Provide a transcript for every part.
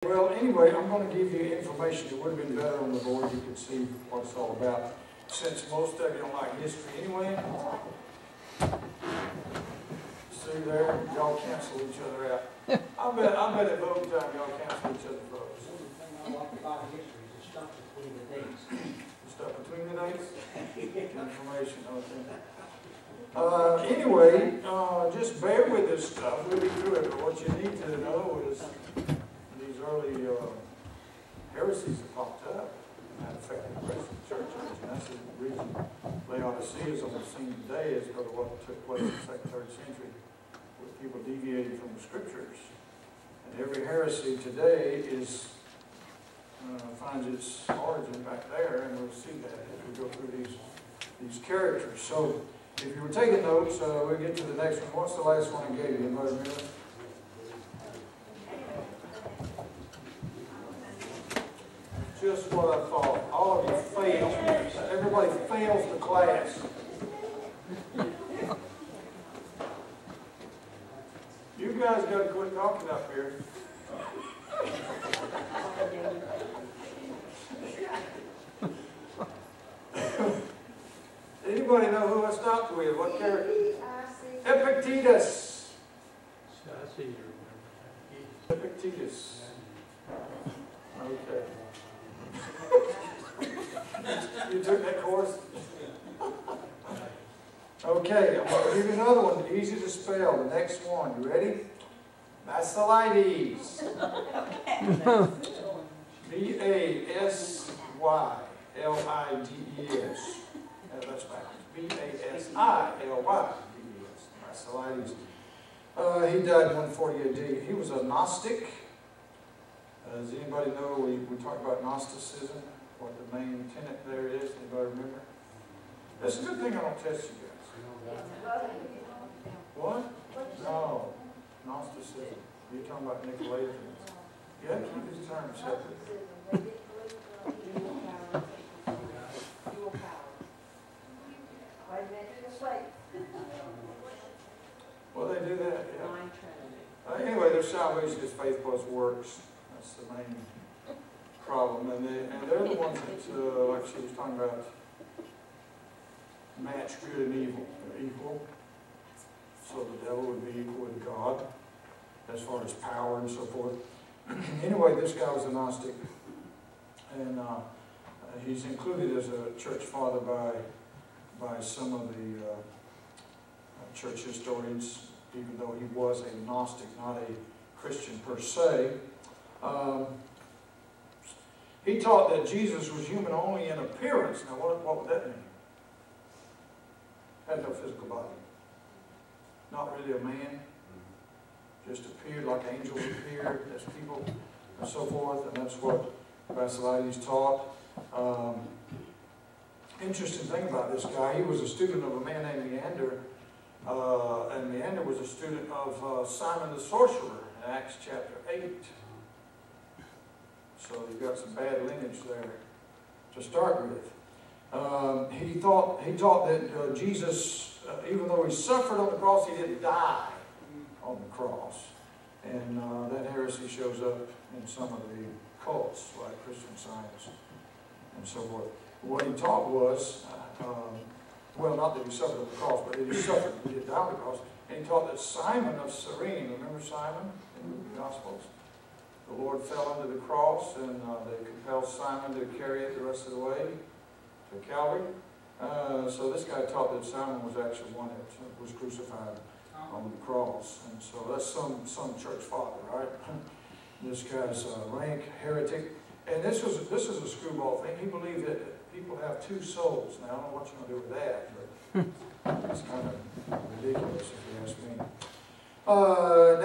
Well, anyway, I'm going to give you information. It would have been better on the board. You could see what it's all about. Since most of you don't like history anyway. See there, y'all cancel each other out. I bet at voting time y'all cancel each other's votes. I like a lot of history. It's stuff between the dates. Stuff between the dates? Information, okay. Anyway, just bear with this stuff. We'll be through it. But what you need to know is these early heresies that popped up and affected the rest of the church. And that's the reason Laodiceanism is seen today is because of what took place in the 2nd, 3rd century with people deviating from the scriptures. And every heresy today finds its origin back there, and we'll see that as we go through these characters. So, if you were taking notes, we'll get to the next one. What's the last one I gave you? Anybody remember? Just what I thought. All of you failed. Everybody fails the class. You guys got to quit talking up here. Anybody know who I stopped with? What character? Epictetus. Epictetus. Okay. You took that course? Okay, I'm going to give you another one, easy to spell. The next one, you ready? Basilides. B-A-S-Y-L-I-D-E-S. That's backwards. B-A-S-I-L-Y-D-E-S. Basilides. He died in 140 AD. He was a Gnostic. Does anybody know, we talked about Gnosticism, what the main tenet there is? Anybody remember? That's a good thing I don't test you guys. What? No. Gnosticism. You're talking about Nicolaitans. You have to keep his terms separate. Well, they do that, yeah. Anyway, their salvation is faith plus works. That's the main problem. And they're the ones that, like she was talking about, match good and evil. They're equal. So the devil would be equal with God as far as power and so forth. Anyway, this guy was a Gnostic. And he's included as a church father by some of the church historians, even though he was a Gnostic, not a Christian per se. He taught that Jesus was human only in appearance. Now, what would that mean? Had no physical body. Not really a man. Just appeared like angels appeared as people and so forth. And that's what Basilides taught. Interesting thing about this guy, he was a student of a man named Meander. And Meander was a student of Simon the Sorcerer in Acts chapter 8. So you've got some bad lineage there to start with. He taught that Jesus, even though he suffered on the cross, he didn't die on the cross. And that heresy shows up in some of the cults, like Christian Science and so forth. What he taught was, well, not that he suffered on the cross, but that he suffered, he did die on the cross. And he taught that Simon of Cyrene, remember Simon in the Gospels? The Lord fell under the cross, and they compelled Simon to carry it the rest of the way to Calvary. So this guy taught that Simon was actually one that was crucified on the cross. And so that's some church father, right? This guy's rank heretic. And this is a screwball thing. He believed that people have two souls. Now, I don't know what you're going to do with that, but it's kind of ridiculous if you ask me.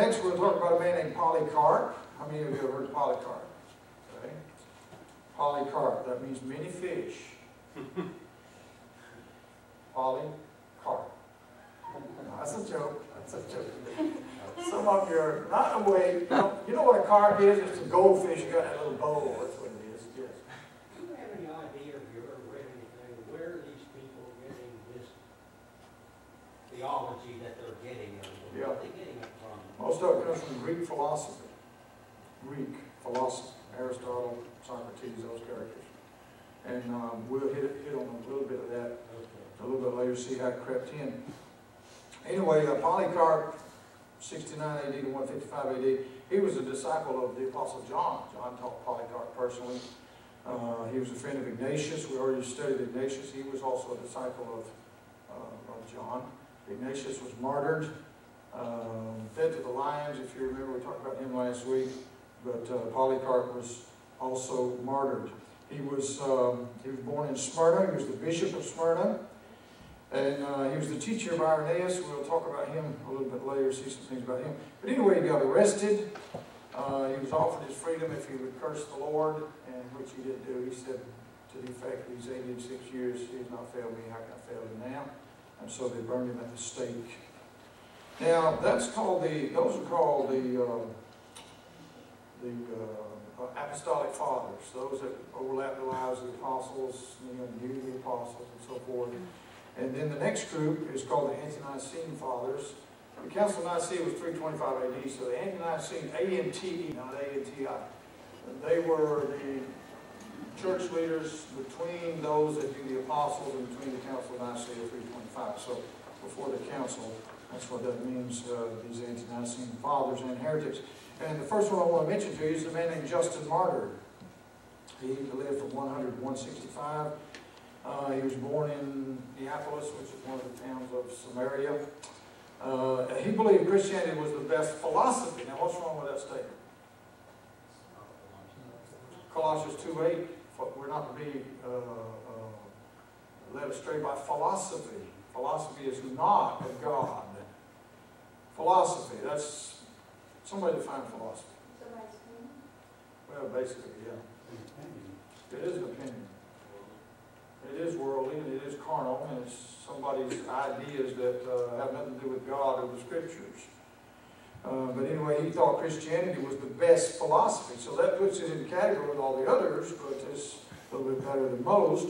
Next, we'll talk about a man named Polycarp. How many of you have heard of Polycarp? Okay. Polycarp, that means many fish. Polycarp. No, that's a joke. That's a joke. Some of you are not awake. You know what a carp is? It's a goldfish. You got that little bowl. That's what it is. Yes. Do you have any idea, if you ever read anything, where these people are getting this theology that they're getting? Where are they getting it from? Most of it comes from Greek philosophy. Greek philosophy, Aristotle, Socrates, those characters. And we'll hit on a little bit of that a little bit later, see how it crept in. Anyway, Polycarp, 69 AD to 155 AD, he was a disciple of the Apostle John. John taught Polycarp personally. He was a friend of Ignatius. We already studied Ignatius. He was also a disciple of John. Ignatius was martyred, fed to the lions, if you remember. We talked about him last week. But Polycarp was also martyred. He was born in Smyrna. He was the bishop of Smyrna. And he was the teacher of Irenaeus. We'll talk about him a little bit later, see some things about him. But anyway, he got arrested. He was offered his freedom if he would curse the Lord, and which he didn't do. He said to the effect, he's 86 years, he has not failed me, how can I fail him now? And so they burned him at the stake. Now, those are called the apostolic fathers, those that overlap the lives of the apostles, knew the apostles, and so forth. And then the next group is called the Ante-Nicene Fathers. The Council of Nicaea was 325 AD, so the Ante-Nicene, A-N-T-E, not A-N-T-I. They were the church leaders between those that knew the apostles and between the Council of Nicaea 325. So before the council, that's what that means, these Ante-Nicene Fathers and heretics. And the first one I want to mention to you is a man named Justin Martyr. He lived from 100 to 165. He was born in Neapolis, which is one of the towns of Samaria. He believed Christianity was the best philosophy. Now, what's wrong with that statement? Colossians 2:8, we're not to be led astray by philosophy. Philosophy is not of God. Philosophy, that's, somebody define philosophy. Well, basically, yeah. It is an opinion. It is worldly, and it is carnal, and it's somebody's ideas that have nothing to do with God or the Scriptures. But anyway, he thought Christianity was the best philosophy, so that puts it in the category with all the others, but it's a little bit better than most.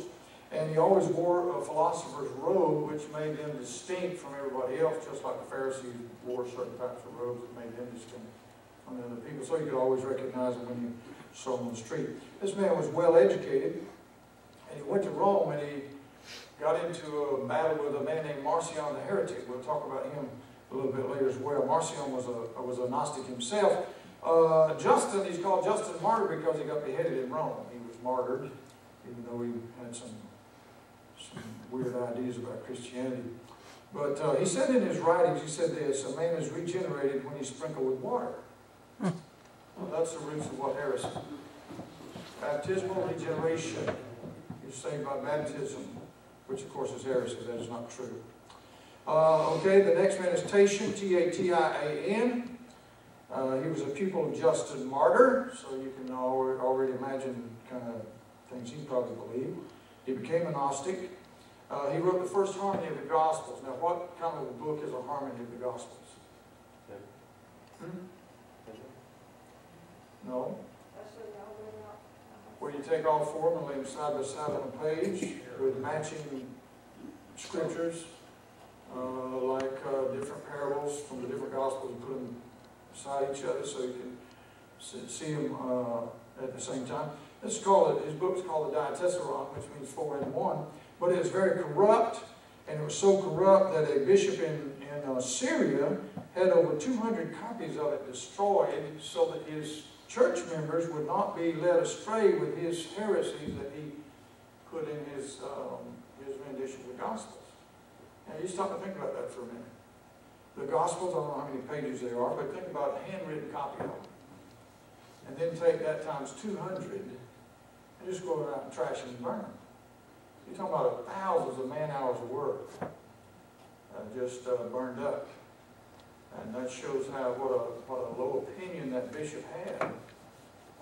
And he always wore a philosopher's robe, which made them distinct from everybody else, just like the Pharisees wore certain types of robes that made them distinct from other people. So you could always recognize them when you saw them on the street. This man was well educated. And he went to Rome, and he got into a battle with a man named Marcion the heretic. We'll talk about him a little bit later as well. Marcion was a Gnostic himself. Justin, he's called Justin Martyr because he got beheaded in Rome. He was martyred, even though he had some weird ideas about Christianity. But he said in his writings, he said this: a man is regenerated when he's sprinkled with water. Well, that's the roots of what heresy. Baptismal regeneration. You're saved by baptism, which of course is heresy. That is not true. Okay, the next man is Tatian, T-A-T-I-A-N. He was a pupil of Justin Martyr, so you can already imagine kind of things he probably believed. He became a Gnostic. He wrote the first harmony of the Gospels. Now, what kind of a book is a harmony of the Gospels? No? Where you take all four of them and lay them side by side on a page with matching scriptures, like different parables from the different Gospels, and put them beside each other so you can see them at the same time. His book is called the Diatessaron, which means 4 in 1. But it was very corrupt, and it was so corrupt that a bishop in Syria had over 200 copies of it destroyed so that his church members would not be led astray with his heresies that he put in his rendition of the Gospels. Now, you stop and think about that for a minute. The Gospels, I don't know how many pages they are, but think about a handwritten copy of them. And then take that times 200 and just go around and trash and burn them. You're talking about thousands of man-hours of work just burned up. And that shows what a low opinion that bishop had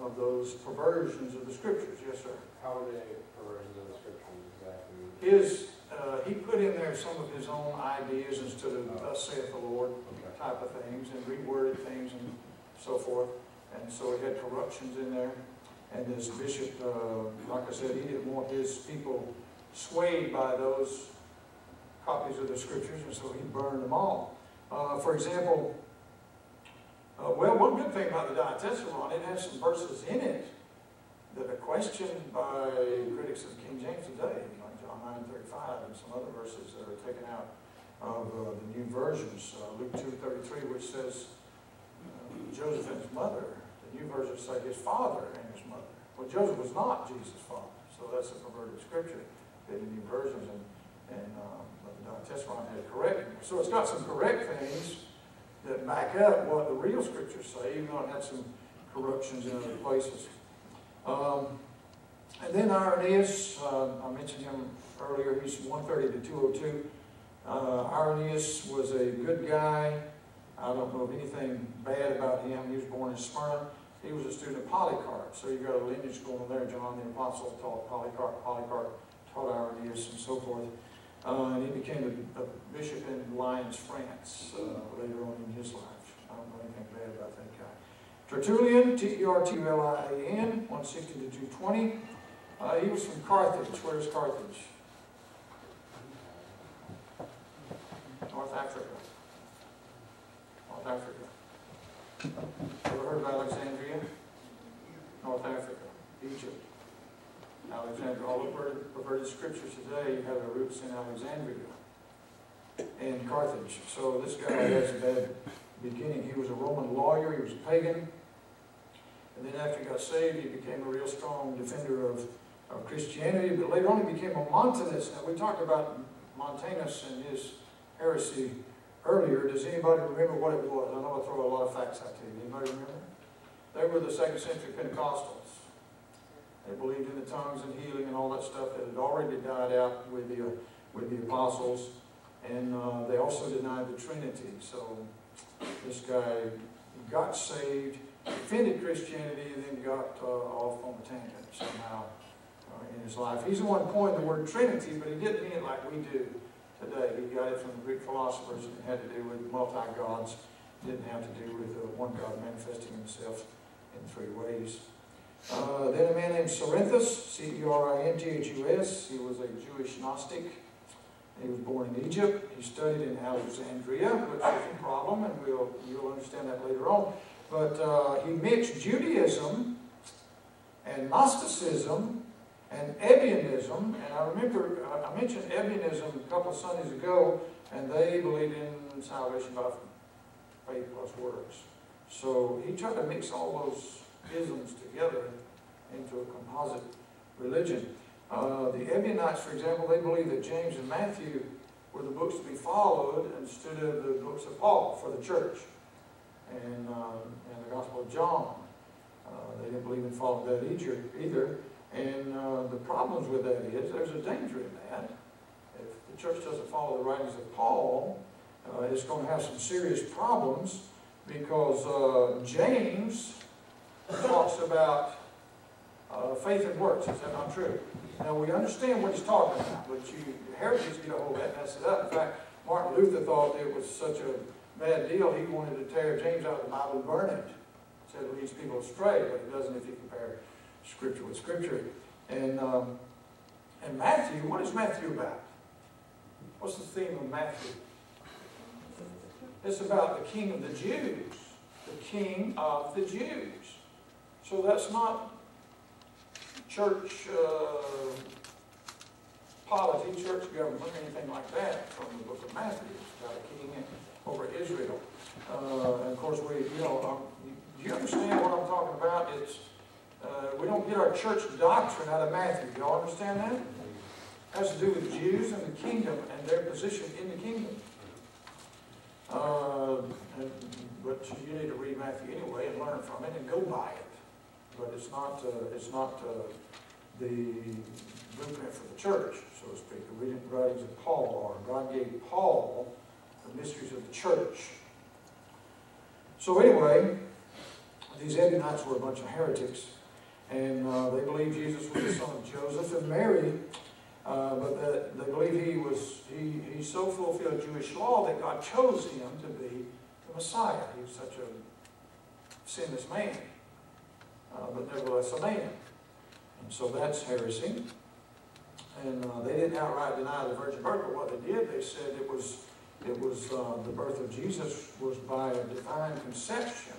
of those perversions of the Scriptures. Yes, sir? How are they perversions of the Scriptures exactly? He put in there some of his own ideas instead of thus saith the Lord type of things, and reworded things and so forth. And so he had corruptions in there. And this bishop, like I said, he didn't want his people swayed by those copies of the Scriptures, and so he burned them all. For example, Well, one good thing about the Diatessaron, it has some verses in it that are questioned by critics of King James today, like John 9:35 and some other verses that are taken out of the new versions. Luke 2:33, which says Joseph and his mother. The new versions say his father and his mother. Well, Joseph was not Jesus' father, so that's a perverted scripture in the new versions, and the Diatessaron had it correct. So it's got some correct things that back up what the real scriptures say, even though it had some corruptions in other places. And then Irenaeus, I mentioned him earlier, he's 130 to 202. Irenaeus was a good guy. I don't know of anything bad about him. He was born in Smyrna. He was a student of Polycarp. So you've got a lineage going on there. John the Apostle taught Polycarp. Polycarp taught Irenaeus and so forth. And he became a bishop in Lyons, France, later on in his life. I don't know anything bad about that guy. Tertullian, Tertullian, 160 to 220. He was from Carthage. Where's Carthage? North Africa. North Africa. Ever heard of Alexandria? North Africa. Egypt. Alexandria. All the perverted scriptures today have their roots in Alexandria and Carthage. So this guy has a bad beginning. He was a Roman lawyer. He was a pagan. And then after he got saved, he became a real strong defender of Christianity. But later on, he became a Montanist. Now, we talked about Montanus and his heresy earlier. Does anybody remember what it was? I know I throw a lot of facts out to you. Anybody remember? They were the 2nd century Pentecostals. They believed in the tongues and healing and all that stuff that had already died out with the apostles. And they also denied the Trinity. So this guy got saved, defended Christianity, and then got off on a tangent somehow in his life. He's the one coined the word Trinity, but he didn't mean it like we do today. He got it from the Greek philosophers, and it had to do with multi-gods. It didn't have to do with one God manifesting himself in 3 ways. Then a man named Cerinthus, Cerinthus. He was a Jewish Gnostic. He was born in Egypt. He studied in Alexandria, which was a problem, and you'll understand that later on. But he mixed Judaism and Gnosticism and Ebionism. And I remember I mentioned Ebionism a couple of Sundays ago, and they believed in salvation by faith plus works. So he tried to mix all those isms together into a composite religion. The Ebionites, for example, they believed that James and Matthew were the books to be followed instead of the books of Paul for the church. And the Gospel of John. They didn't believe in following that either. And the problems with that is there's a danger in that. If the church doesn't follow the writings of Paul, it's going to have some serious problems because James talks about faith and works. Is that not true? Now, we understand what he's talking about, but heretics get a hold of that and mess it up. In fact, Martin Luther thought it was such a bad deal, he wanted to tear James out of the Bible and burn it. He said it leads people astray, but it doesn't if you compare Scripture with Scripture. And Matthew, what is Matthew about? What's the theme of Matthew? It's about the King of the Jews. The King of the Jews. So that's not church polity, church government, anything like that from the book of Matthew. It's about a king over Israel. And of course, do you understand what I'm talking about? It's we don't get our church doctrine out of Matthew. Do y'all understand that? It has to do with Jews and the kingdom and their position in the kingdom. But you need to read Matthew anyway and learn from it and go by it. But it's not the blueprint for the church, so to speak. The writings of Paul are. God gave Paul the mysteries of the church. So anyway, these Ebionites were a bunch of heretics, and they believed Jesus was the son of Joseph and Mary, but they believed he so fulfilled Jewish law that God chose him to be the Messiah. He was such a sinless man, but nevertheless a man. And so that's heresy. And they didn't outright deny the virgin birth, but what they did, they said it was It was the birth of Jesus was by a divine conception,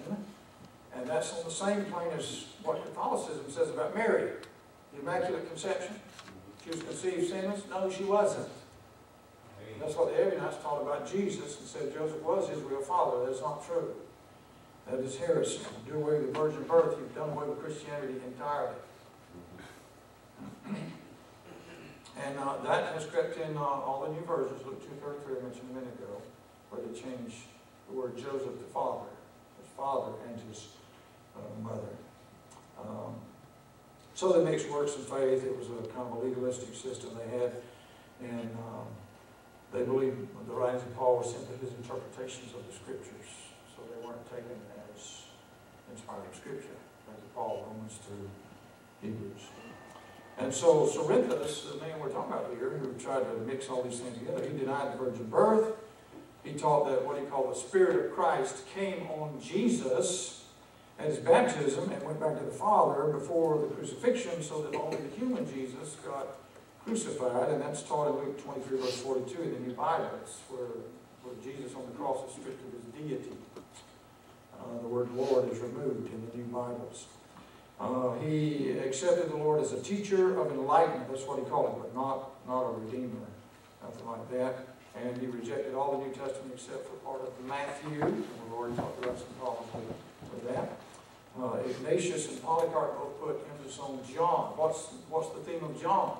and that's on the same plane as what Catholicism says about Mary, the Immaculate Conception. She was conceived sinless? No, she wasn't. That's what the Ebionites taught about Jesus and said Joseph was his real father. That's not true. That is heresy. You do away with the virgin birth, you've done away with Christianity entirely. And that has crept in all the new versions. Luke 2:33 I mentioned a minute ago, where they change the word Joseph to father, his father and his mother. So they mixed works and faith. It was a kind of a legalistic system they had, and they believed the writings of Paul were simply his interpretations of the Scriptures, so they weren't taken as inspired Scripture, like Paul, Romans through Hebrews. And so Cerinthus, the man we're talking about here, who tried to mix all these things together, he denied the virgin birth. He taught that what he called the Spirit of Christ came on Jesus at his baptism and went back to the Father before the crucifixion, so that only the human Jesus got crucified. And that's taught in Luke 23, verse 42 in the New Bibles, where Jesus on the cross is stripped of his deity. The word Lord is removed in the New Bibles. He accepted the Lord as a teacher of enlightenment, that's what he called him, but not a redeemer, nothing like that. And he rejected all the New Testament except for part of Matthew, and we've already talked about some problems with that. Ignatius and Polycarp both put emphasis on John. What's the theme of John?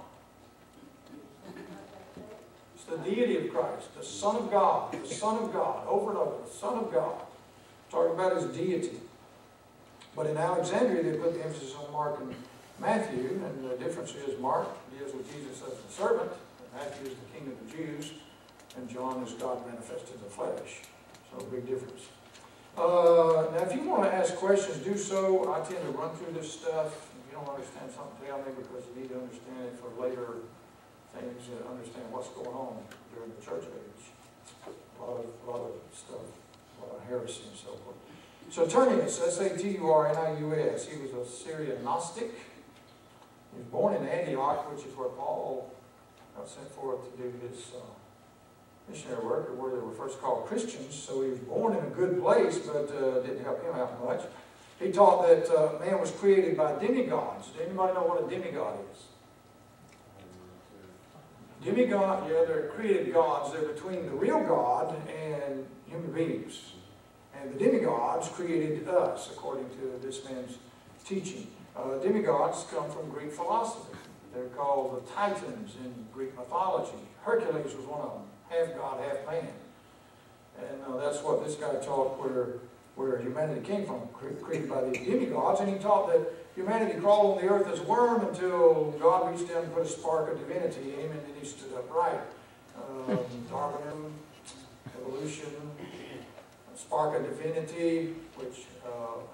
It's the deity of Christ, the Son of God, over and over, the Son of God. Talking about his deity. But in Alexandria, they put the emphasis on Mark and Matthew, and the difference is Mark deals with Jesus as the servant, and Matthew is the King of the Jews, and John is God manifested in the flesh. So a big difference. Now, if you want to ask questions, do so. I tend to run through this stuff. If you don't understand something, tell me, because you need to understand it for later things, understand what's going on during the church age. A lot of stuff, a lot of heresy and so forth. So Ternius, S-A-T-U-R-N-I-U-S, he was a Syrian Gnostic. He was born in Antioch, which is where Paul got sent forth to do his missionary work, or where they were first called Christians. So he was born in a good place, but didn't help him out much. He taught that man was created by demigods. Does anybody know what a demigod is? Demigod, yeah, they're created gods. They're between the real God and human beings. And the demigods created us, according to this man's teaching. Demigods come from Greek philosophy. They're called the Titans in Greek mythology. Hercules was one of them, half God, half man. And that's what this guy taught where humanity came from, created by the demigods. And he taught that humanity crawled on the earth as a worm until God reached down and put a spark of divinity in him, and then he stood upright. Darwinism, evolution, spark of divinity, which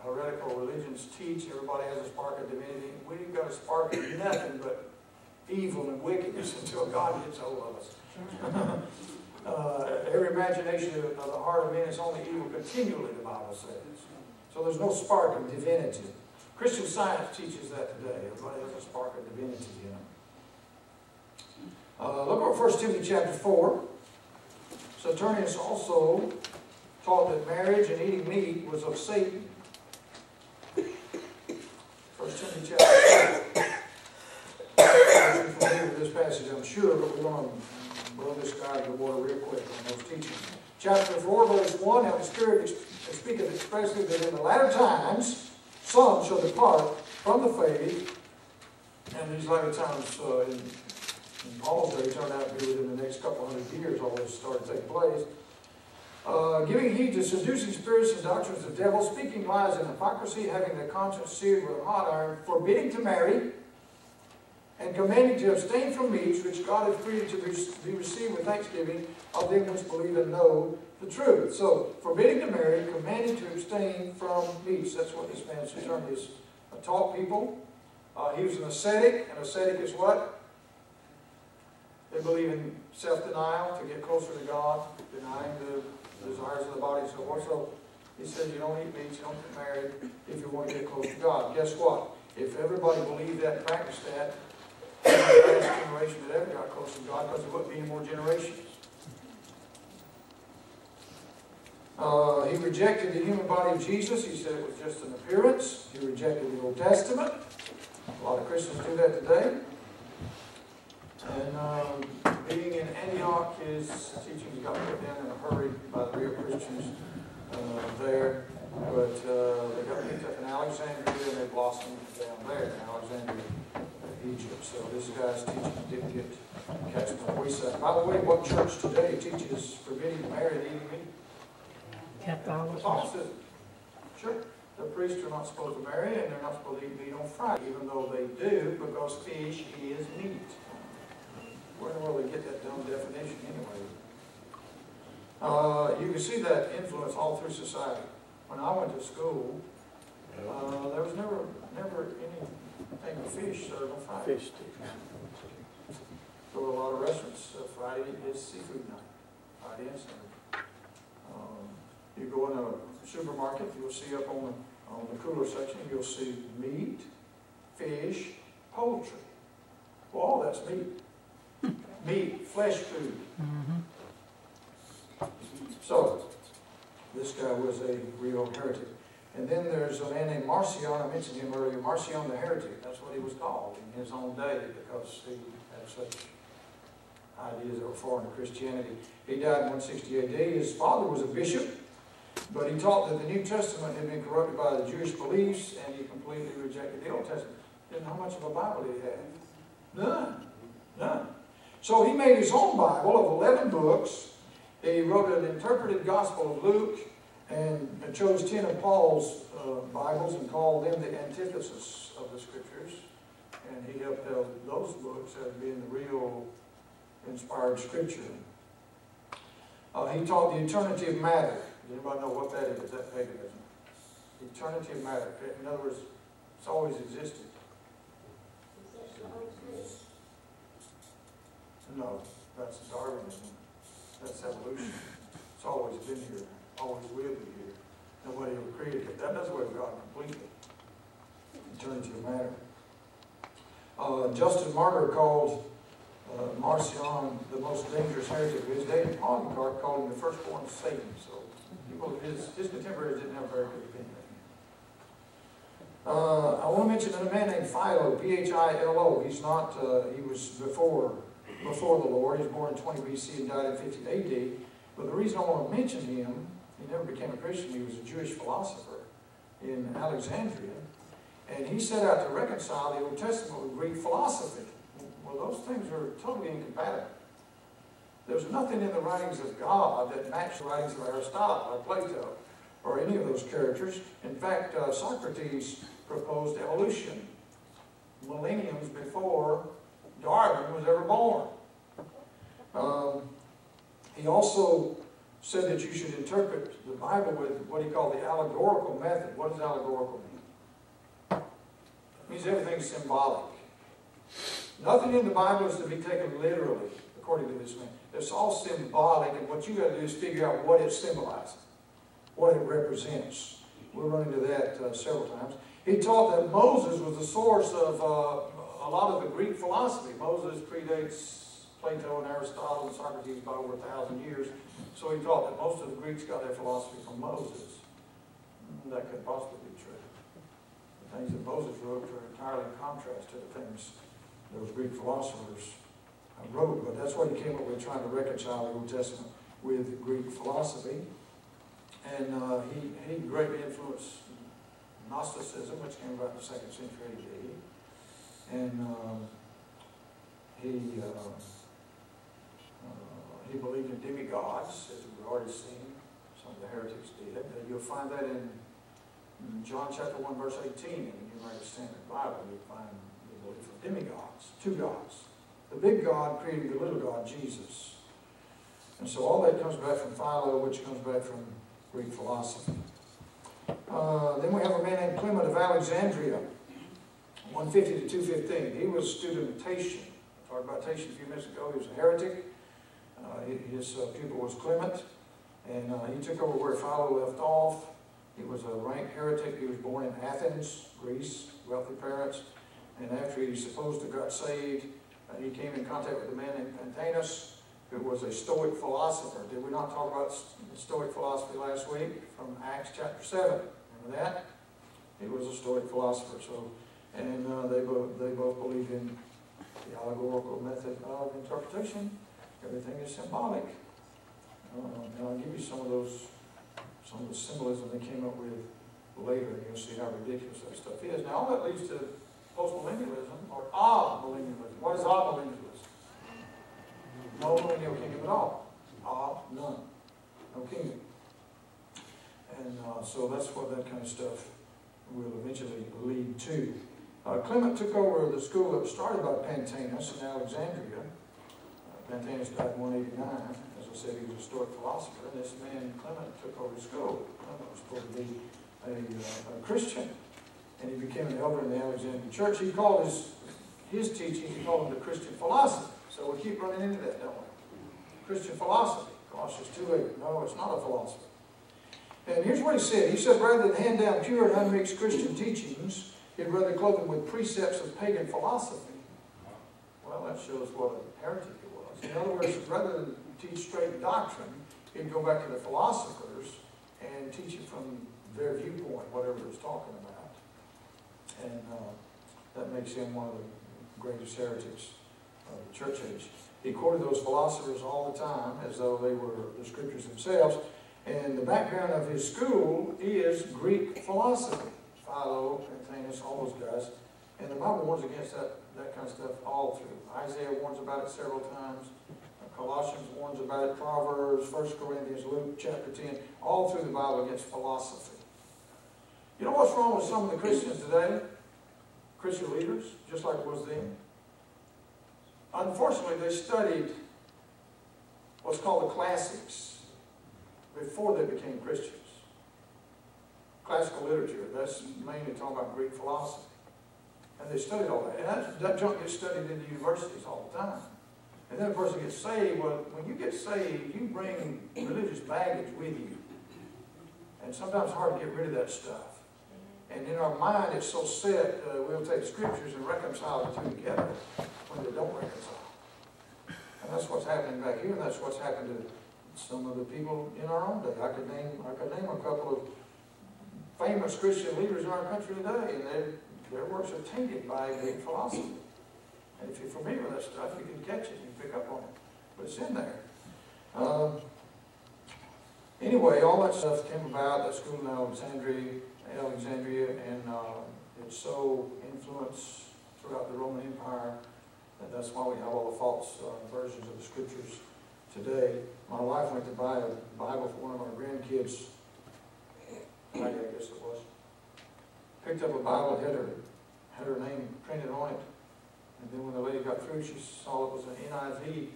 heretical religions teach. Everybody has a spark of divinity. We've got a spark of nothing but evil and wickedness until God gets hold of us. Every imagination of the heart of man is only evil continually, the Bible says. So there's no spark of divinity. Christian Science teaches that today. Everybody has a spark of divinity in them. Look at 1 Timothy chapter 4. Saturnius also taught that marriage and eating meat was of Satan. 1 Timothy chapter 4. You're familiar with this passage, I'm sure, but we're going to blow this guy out of the water real quick on those teachings. Chapter 4, verse 1, how the Spirit speaketh expressly that in the latter times some shall depart from the faith, and these latter times in Paul's day turned out to be within the next couple hundred years, all this started to take place. Giving heed to seducing spirits and doctrines of devils, speaking lies and hypocrisy, having their conscience seared with a hot iron, forbidding to marry, and commanding to abstain from meats which God has created to be received with thanksgiving of them which believe and know the truth. So, forbidding to marry, commanding to abstain from meats. That's what this man Saturnius taught people. He was an ascetic. An ascetic is what? They believe in self-denial to get closer to God, denying the desires of the body and so forth. So he says you don't eat meat, you don't get married if you want to get close to God. Guess what? If everybody believed that and practiced that, the last generation that ever got close to God, because there wouldn't be any more generations. He rejected the human body of Jesus. He said it was just an appearance. He rejected the Old Testament. A lot of Christians do that today. And being in Antioch, his teachings got put down in a hurry by the real Christians there. But they got picked up in Alexandria, and they blossomed down there in Alexandria, Egypt. So this guy's teaching didn't get cast on the wayside. By the way, what church today teaches forbidding married eating meat? Catholicism. Sure. The priests are not supposed to marry, and they're not supposed to eat meat on Friday, even though they do, because fish is meat. Where in the world they get that dumb definition anyway? You can see that influence all through society. When I went to school, there was never anything of fish served on Friday. Fish stick. Go to a lot of restaurants. Friday is seafood night. Friday and Saturday. You go in a supermarket, you'll see up on the cooler section, you'll see meat, fish, poultry. Well, all that's meat. Meat, flesh food. So, this guy was a real heretic. And then there's a man named Marcion. I mentioned him earlier. Marcion the heretic. That's what he was called in his own day, because he had such ideas that were foreign to Christianity. He died in 160 AD. His father was a bishop, but he taught that the New Testament had been corrupted by the Jewish beliefs, and he completely rejected the Old Testament. Then how much of a Bible did he have? None. None. So he made his own Bible of 11 books. He wrote an interpreted Gospel of Luke, and chose 10 of Paul's Bibles and called them the antithesis of the Scriptures. And he upheld those books as being the real inspired Scripture. He taught the eternity of matter. Does anybody know what that is? That paganism. Eternity of matter. In other words, it's always existed. No, that's Darwinism. That's evolution. It's always been here. Always will be here. Nobody ever created it. That does away with God completely. Eternity of matter. Justin Martyr called Marcion the most dangerous heretic of his day. Polycarp called him the firstborn of Satan. So people, his contemporaries didn't have a very good opinion of him. I want to mention a man named Philo, Philo. He's not. He was before the Lord. He was born in 20 BC and died in 50 AD. But the reason I want to mention him, he never became a Christian. He was a Jewish philosopher in Alexandria. And he set out to reconcile the Old Testament with Greek philosophy. Well, those things are totally incompatible. There's nothing in the writings of God that match the writings of Aristotle or Plato or any of those characters. In fact, Socrates proposed evolution millenniums before Darwin was ever born. He also said that you should interpret the Bible with what he called the allegorical method. What does allegorical mean? It means everything's symbolic. Nothing in the Bible is to be taken literally, according to this man. It's all symbolic, and what you got to do is figure out what it symbolizes, what it represents. We'll run into that several times. He taught that Moses was the source of a lot of the Greek philosophy. Moses predates Plato and Aristotle and Socrates by over 1,000 years. So he taught that most of the Greeks got their philosophy from Moses. That could possibly be true. The things that Moses wrote are entirely in contrast to the things those Greek philosophers wrote. But that's what he came up with, trying to reconcile the Old Testament with Greek philosophy. And he greatly influenced Gnosticism, which came about in the 2nd century AD. And he believed in demigods, as we've already seen. Some of the heretics did. You'll find that in John chapter 1, verse 18 in the New American Standard Bible. You'll find the belief of demigods, two gods. The big God creating the little God, Jesus. And so all that comes back from Philo, which comes back from Greek philosophy. Then we have a man named Clement of Alexandria, 150 to 215. He was a student of Tatian. I talked about Tatian a few minutes ago. He was a heretic. His pupil was Clement, and he took over where Philo left off. He was a rank heretic. He was born in Athens, Greece, wealthy parents. And after he supposed to got saved, he came in contact with a man named Pantanus, who was a Stoic philosopher. Did we not talk about Stoic philosophy last week from Acts chapter 7? Remember that? He was a Stoic philosopher. So, and they both believed in the allegorical method of interpretation. Everything is symbolic. And I'll give you some of the symbolism they came up with later, and you'll see how ridiculous that stuff is. Now, all that leads to postmillennialism, or amillennialism. What is amillennialism? No millennial kingdom at all. None. No kingdom. And so that's what that kind of stuff will eventually lead to. Clement took over the school that was started by Pantaenus in Alexandria. Pantaenus died in 189. As I said, he was a Stoic philosopher. And this man, Clement, took over the school. Clement was supposed to be a Christian. And he became an elder in the Alexandrian church. He called his teaching, he called it the Christian philosophy. So we keep running into that, don't we? Christian philosophy. Colossians 2:8. No, it's not a philosophy. And here's what he said. He said, rather than hand down pure and unmixed Christian teachings, he'd rather clothe them with precepts of pagan philosophy. Well, that shows what a heretic it was. In other words, rather than teach straight doctrine, he'd go back to the philosophers and teach it from their viewpoint, whatever he was talking about. And that makes him one of the greatest heretics of the church age. He quoted those philosophers all the time as though they were the scriptures themselves. And the background of his school is Greek philosophy. Philo, Pantaenus, all those guys. And the Bible warns against that kind of stuff all through. Isaiah warns about it several times. Colossians warns about it. Proverbs, 1 Corinthians, Luke chapter 10. All through the Bible against philosophy. You know what's wrong with some of the Christians today? Christian leaders, just like it was then. Unfortunately, they studied what's called the classics before they became Christians. Classical literature, that's mainly talking about Greek philosophy. And they studied all that. And that junk gets studied in the universities all the time. And then a person gets saved. Well, when you get saved, you bring religious baggage with you. And sometimes it's hard to get rid of that stuff. And in our mind, it's so set, we'll take scriptures and reconcile the two together when they don't reconcile. And that's what's happening back here, and that's what's happened to some of the people in our own day. I could name a couple of famous Christian leaders in our country today, and their works are tainted by Greek philosophy. And if you're familiar with that stuff, you can catch it, you can pick up on it. But it's in there. Anyway, all that stuff came about, that school in Alexandria, and it's so influenced throughout the Roman Empire that that's why we have all the false versions of the scriptures today. My wife went to buy a Bible for one of our grandkids, I guess it was. Picked up a Bible, had her name printed on it, and then when the lady got through, she saw it was an NIV.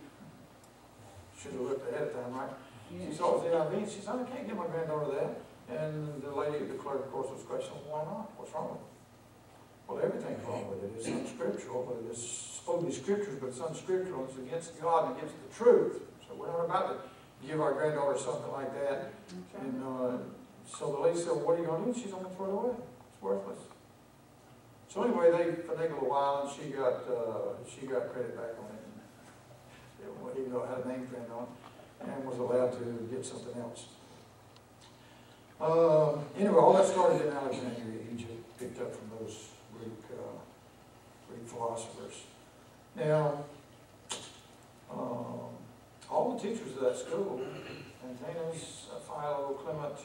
Should have looked ahead of time, right? She saw it was NIV, and she said, I can't give my granddaughter that. And the lady, the clerk, of course, was questioning, why not? What's wrong with it? Well, everything's wrong with it. It's unscriptural, but it's supposed to be scriptures, but it's unscriptural. It's against God and against the truth. So we're not about to give our granddaughter something like that. And so the lady said, well, what are you going to do? She's going to throw it away. It's worthless. So anyway, they finagled a while, and she got credit back on it. Even though it had a name print on it, and was allowed to get something else. Anyway, all that started in Alexandria, Egypt, picked up from those Greek philosophers. Now, all the teachers of that school, Pantaenus, Philo, Clement,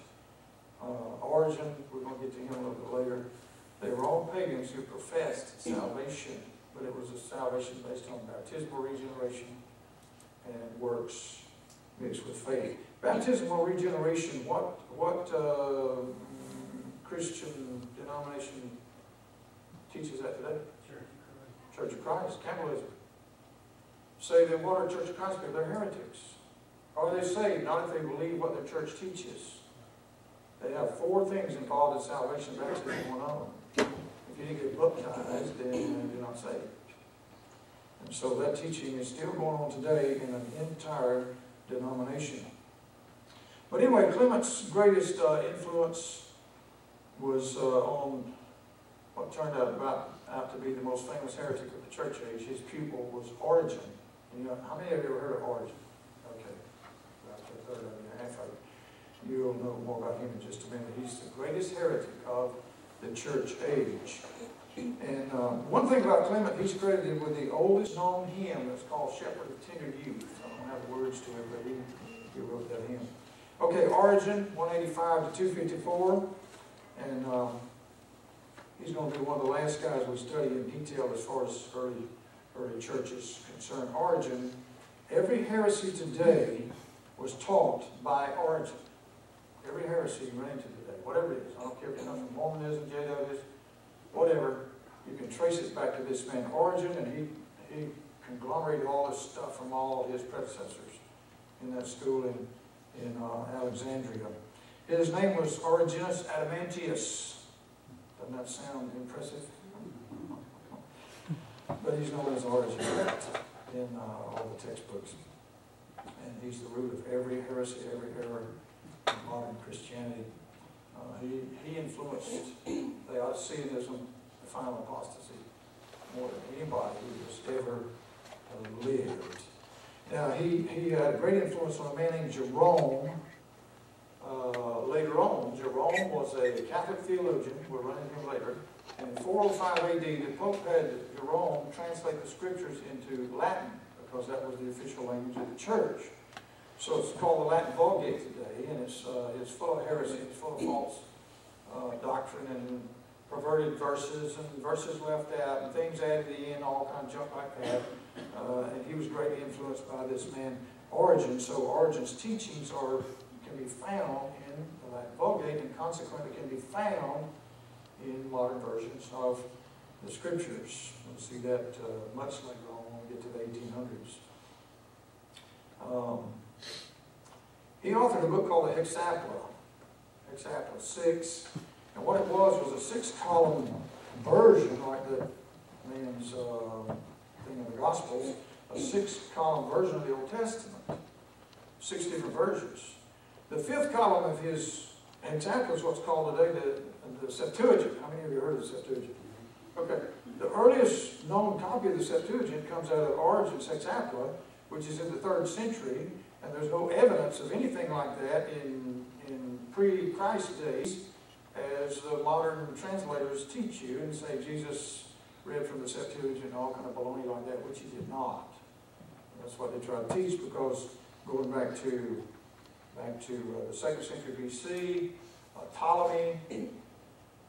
Origen, we're going to get to him a little bit later, they were all pagans who professed salvation, but it was a salvation based on baptismal regeneration and works mixed with faith. Baptismal regeneration, what Christian denomination teaches that today? Church of Christ. Cannibalism. Say then what are Church of Christ people? They're heretics. Are they saved? Not if they believe what their church teaches. They have 4 things involved in salvation, baptism, one of them. If you didn't get baptized, then you're not saved. And so that teaching is still going on today in an entire denomination. But anyway, Clement's greatest influence was on what turned out to be the most famous heretic of the church age. His pupil was Origen. You know, how many of you have ever heard of Origen? Okay, about a third of you, half of it. You'll know more about him in just a minute. He's the greatest heretic of the church age. And one thing about Clement, he's credited with the oldest known hymn that's called Shepherd of Tender Youth. I don't have words to it, but he wrote that hymn. Okay, Origen, 185 to 254. And he's going to be one of the last guys we study in detail as far as early church is concerned. Origen, every heresy today was taught by Origen. Every heresy you run into today, whatever it is, I don't care if it comes from Mormonism, Judaism, whatever, you can trace it back to this man, Origen, and he conglomerated all this stuff from all his predecessors in that school in Alexandria. His name was Origenus Adamantius. Doesn't that sound impressive? But he's known as Origen in all the textbooks. And he's the root of every heresy, every error in modern Christianity. He influenced Laodiceanism, the final apostasy, more than anybody who has ever lived. Now, he had a great influence on a man named Jerome. Later on, Jerome was a Catholic theologian. We'll run into him later. And in 405 AD, the Pope had Jerome translate the scriptures into Latin because that was the official language of the church. So it's called the Latin Vulgate today, and it's full of heresy, it's full of false doctrine and perverted verses and verses left out and things added to the end, all kind of junk like that. And he was greatly influenced by this man Origen. So Origen's teachings can be found in the Latin Vulgate and consequently can be found in modern versions of the scriptures. We'll see that much later on when we get to the 1800s. He authored a book called the Hexapla 6, and what it was a 6-column version, like the man's thing in the Gospels, a 6-column version of the Old Testament, 6 different versions. The 5th column of his Hexapla is what's called today the Septuagint. How many of you heard of the Septuagint? Okay, the earliest known copy of the Septuagint comes out of Origen's Hexapla, which is in the 3rd century. And there's no evidence of anything like that in pre-Christ days, as the modern translators teach you and say Jesus read from the Septuagint and all kind of baloney like that, which he did not. That's what they try to teach, because going back to the 2nd century BC, Ptolemy,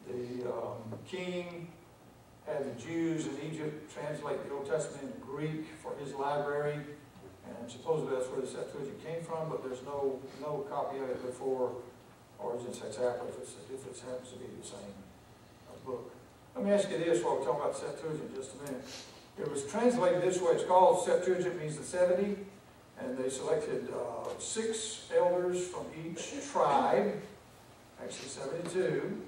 the king, had the Jews in Egypt translate the Old Testament into Greek for his library. And supposedly that's where the Septuagint came from, but there's no copy of it before Origen's Hexapla if it happens to be the same book. Let me ask you this while we're talking about the Septuagint just a minute. It was translated this way. It's called Septuagint, means the 70, and they selected 6 elders from each tribe, actually 72,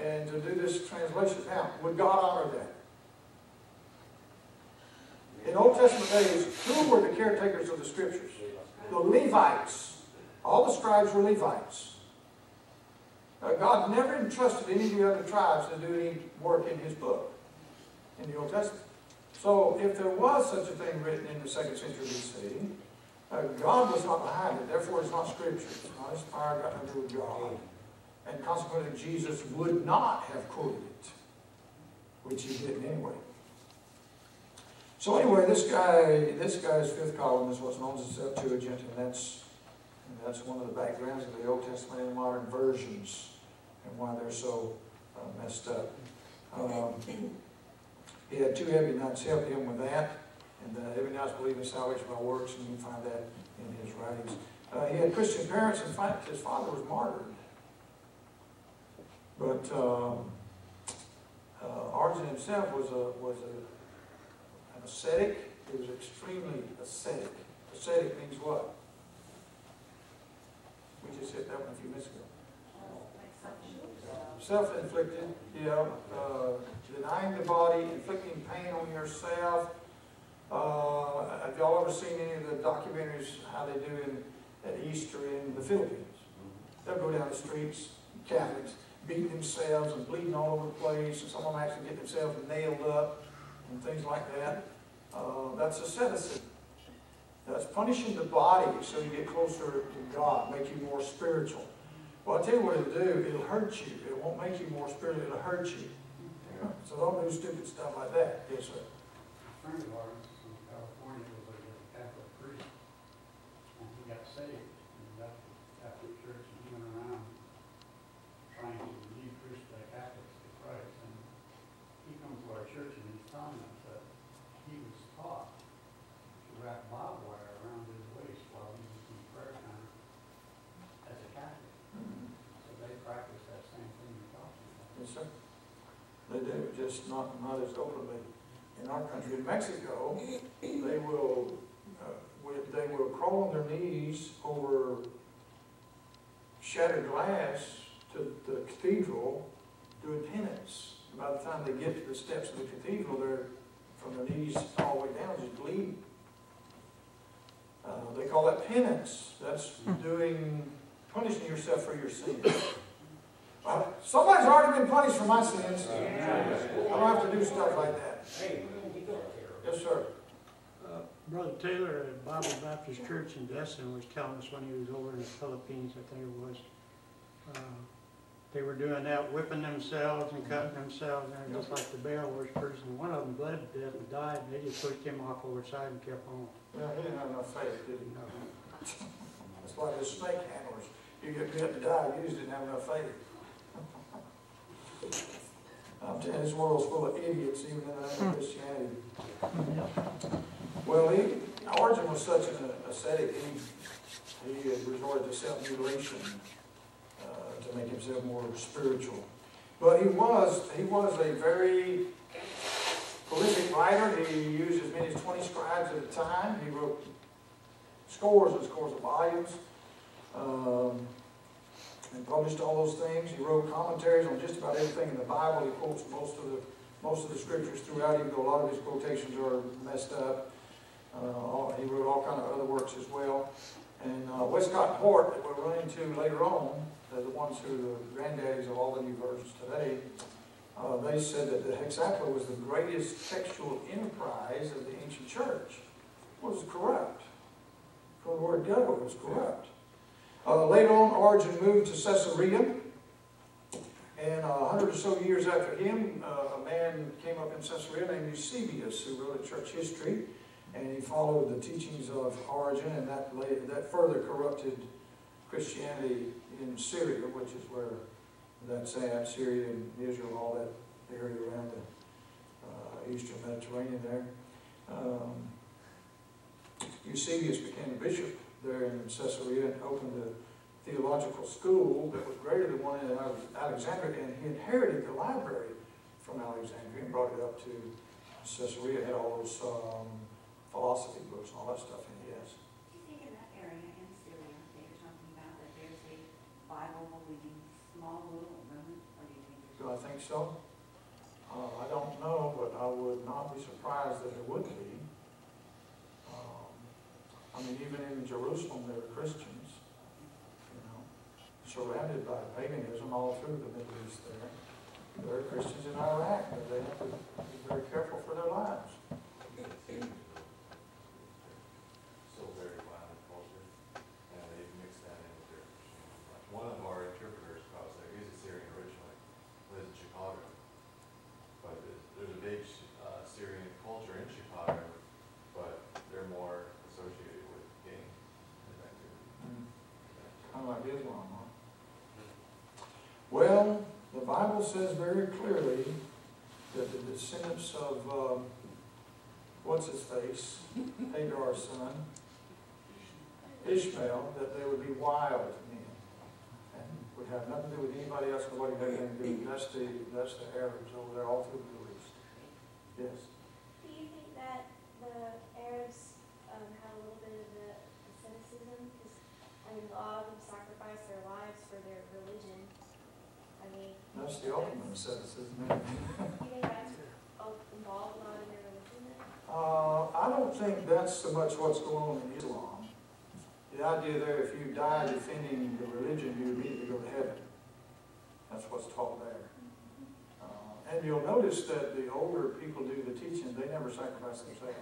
and to do this translation. Now, would God honor that? In Old Testament days, who were the caretakers of the scriptures? The Levites. All the scribes were Levites. God never entrusted any of the other tribes to do any work in his book, in the Old Testament. So if there was such a thing written in the 2nd century BC, God was not behind it. Therefore, it's not scripture. It's not inspired, got nothing to do with God. And consequently, Jesus would not have quoted it, which he didn't anyway. So anyway, this guy's 5th column is what's known as the Septuagint, and that's one of the backgrounds of the Old Testament and modern versions, and why they're so messed up. He had 2 Ebionites help him with that, and the Ebionites believe in salvation by works, and you can find that in his writings. He had Christian parents. In fact, his father was martyred. But Origen himself was an ascetic. He was extremely ascetic. Ascetic means what? We just hit that one a few minutes ago. Self-inflicted, denying the body, inflicting pain on yourself. Have y'all ever seen any of the documentaries how they do at Easter in the Philippines? They'll go down the streets, Catholics, beating themselves and bleeding all over the place, and some of them actually get themselves nailed up and things like that. That's asceticism. That's punishing the body so you get closer to God, make you more spiritual. Well, I'll tell you what it'll do. It'll hurt you. It won't make you more spiritual. It'll hurt you. So don't do stupid stuff like that. Yes, sir. A friend of ours in California was a Catholic priest, and he got saved in the Catholic Church, and he went around trying to lead Catholics to Christ. And he comes to our church and he's telling us that he was taught to wrap barbed wire around his waist while he was in prayer time as a Catholic. So they practice that same thing you're talking about. Yes, sir. They do, just not as openly. In our country, in Mexico, they will crawl on their knees over shattered glass to the cathedral doing penance. By the time they get to the steps of the cathedral, they're from their knees all the way down, just bleeding. They call that penance. That's punishing yourself for your sins. Somebody's already been punished for my sins. I don't have to do stuff like that. Yes, sir. Brother Taylor at Bible Baptist Church in Destin was telling us when he was over in the Philippines, I think it was, they were doing that, whipping themselves and cutting themselves, and just like the Baal worshippers, and one of them bled to death and died, and they just pushed him off over the side and kept on. Yeah, he didn't have enough faith, did he? That's like the snake handlers. You get bit and die, you just didn't have enough faith. I'm telling you, this world's full of idiots, even in the name of Christianity. Well, Origen was such an ascetic, he resorted to self-mutilation to make himself more spiritual. But he was a very prolific writer. He used as many as 20 scribes at a time. He wrote scores and scores of volumes. And published all those things. He wrote commentaries on just about everything in the Bible. He quotes most of the scriptures throughout, even though a lot of his quotations are messed up. He wrote all kind of other works as well. And Westcott and Hort, that we're running to later on, they're the ones who are the granddaddies of all the new versions today. They said that the Hexapla was the greatest textual enterprise of the ancient church. It was corrupt. From the word go, it was corrupt. Later on, Origen moved to Caesarea, and 100 or so years after him, a man came up in Caesarea named Eusebius, who wrote a church history, and he followed the teachings of Origen, and that further corrupted Christianity in Syria, which is where that's at, Syria and Israel, all that area around the eastern Mediterranean there. Eusebius became a bishop there in Caesarea and opened a theological school that was greater than one in Alexandria, and he inherited the library from Alexandria and brought it up to Caesarea. It had all those philosophy books and all that stuff in it, yes. Do you think in that area in Syria that you're talking about that there's a Bible-believing small little movement? Or do you think there's... Do I think so? I don't know, but I would not be surprised that there would be. I mean, even in Jerusalem, there were Christians, surrounded by paganism all through the Middle East there. There are Christians in Iraq, but they have to be very careful for their lives. Still very violent culture, and they've mixed that in with their Christianity. One of our interpreters calls there, he's a Syrian originally, lives in Chicago, but there's a big Syrian culture in Chicago, but they're more associated with gang activity. Kind of like Islam, huh? Well, the Bible says very clearly that the descendants of, what's his face, Hagar's son, Ishmael, that they would be wild men and would have nothing to do with anybody else and what he had anything to do. That's the Arabs over there all through the Middle East. Yes. Do you think that the Arabs have a little bit of the cynicism? Because, I mean, a lot of them sacrifice their lives for their religion. I mean, That's the ultimate asceticism, isn't it? do you think that's involved a lot in their religion then? I don't think that's so much what's going on in Islam. The idea there, if you die defending the religion, you immediately go to heaven. That's what's taught there. And you'll notice that the older people do the teaching, they never sacrifice themselves.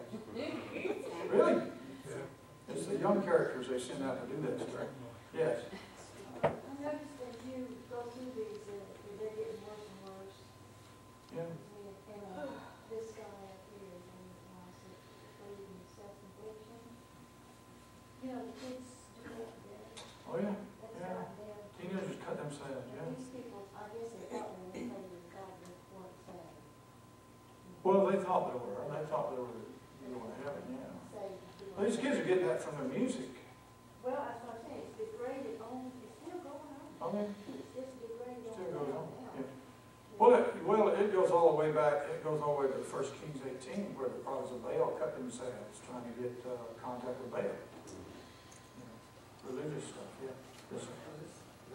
Really? the young characters they send out to do that stuff. Yes. I noticed as you go through these, they're getting worse and worse. Yeah. And this guy up here, and in self-infliction. You know, the kids do that. Oh, yeah. That's Yeah. not them. Teenagers cut themselves, yeah. These people, I guess they thought when they played with God, they weren't saved. Well, they thought they were. They thought they were going to heaven, yeah. Well, these kids are getting that from their music. Well, that's what I'm saying, it's degraded on, it's still going on. I mean, It's just degraded on. still goes on. now. Yeah. Well, it goes all the way back. It goes all the way to 1 Kings 18, where the prophets of Baal cut themselves trying to get contact with Baal. You know, religious stuff. Yeah. Yes, sir.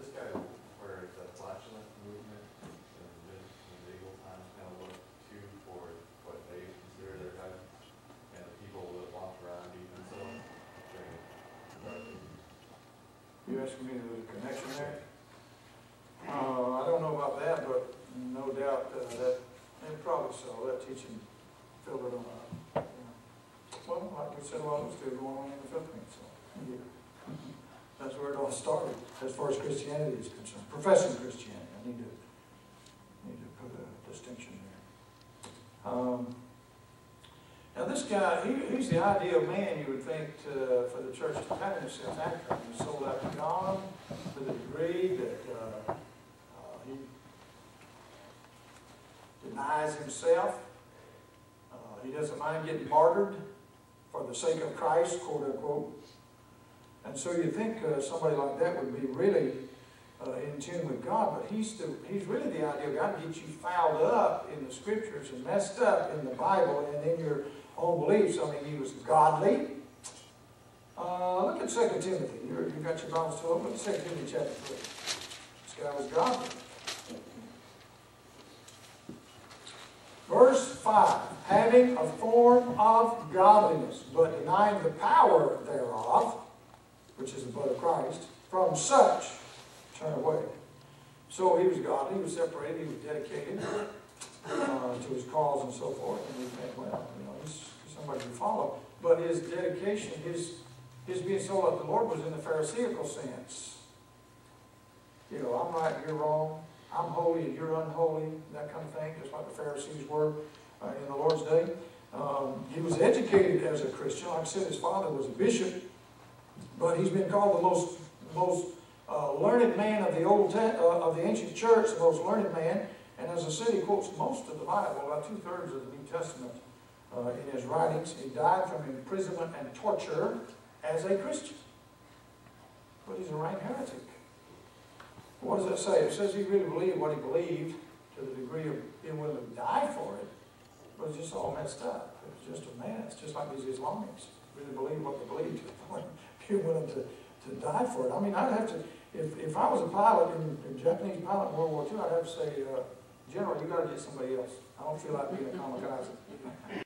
This guy, where the flatulent movement in medieval times kind of looked to for what they consider their God, and the people that walked around eating themselves during dark ages. You asking me if there's a connection there? I don't know about that, but no doubt that, and probably so, that teaching filled it on up. Well, like we said, well, it's still going on in the Philippines, so, yeah. That's where it all started, as far as Christianity is concerned. Professing Christianity, I need to put a distinction there. Now this guy, he's the ideal man, you would think, for the church to pattern itself after. He's sold out to God to the degree that he denies himself. He doesn't mind getting martyred for the sake of Christ, quote unquote. And so you think somebody like that would be really in tune with God, but he's really the ideal guy to get you fouled up in the scriptures and messed up in the Bible and in your own beliefs. I mean, he was godly. Look at 2 Timothy. You've got your Bibles still open. Look at 2 Timothy chapter 3. This guy was godly. Verse 5, having a form of godliness, but denying the power thereof, which is the blood of Christ, from such turn away. So he was godly, he was separated, he was dedicated to his cause and so forth, and we think, well, you know, he's somebody to follow. But his dedication, his being sold out to the Lord was in the Pharisaical sense. You know, I'm right, you're wrong. I'm holy and you're unholy, that kind of thing, just like the Pharisees were in the Lord's day. He was educated as a Christian. Like I said, his father was a bishop, but he's been called the most learned man of of the ancient church, the most learned man. And as I said, he quotes most of the Bible, about 2/3 of the New Testament in his writings. He died from imprisonment and torture as a Christian. But he's a rank heretic. What does that say? It says he really believed what he believed to the degree of being willing to die for it, but it's just all messed up. It was just a mess, just like these Islamics really believe what they believe to the point of being willing to die for it. I mean, I'd have to, if I was a pilot, a Japanese pilot in World War II, I'd have to say, General, you got to get somebody else. I don't feel like being a kamikaze.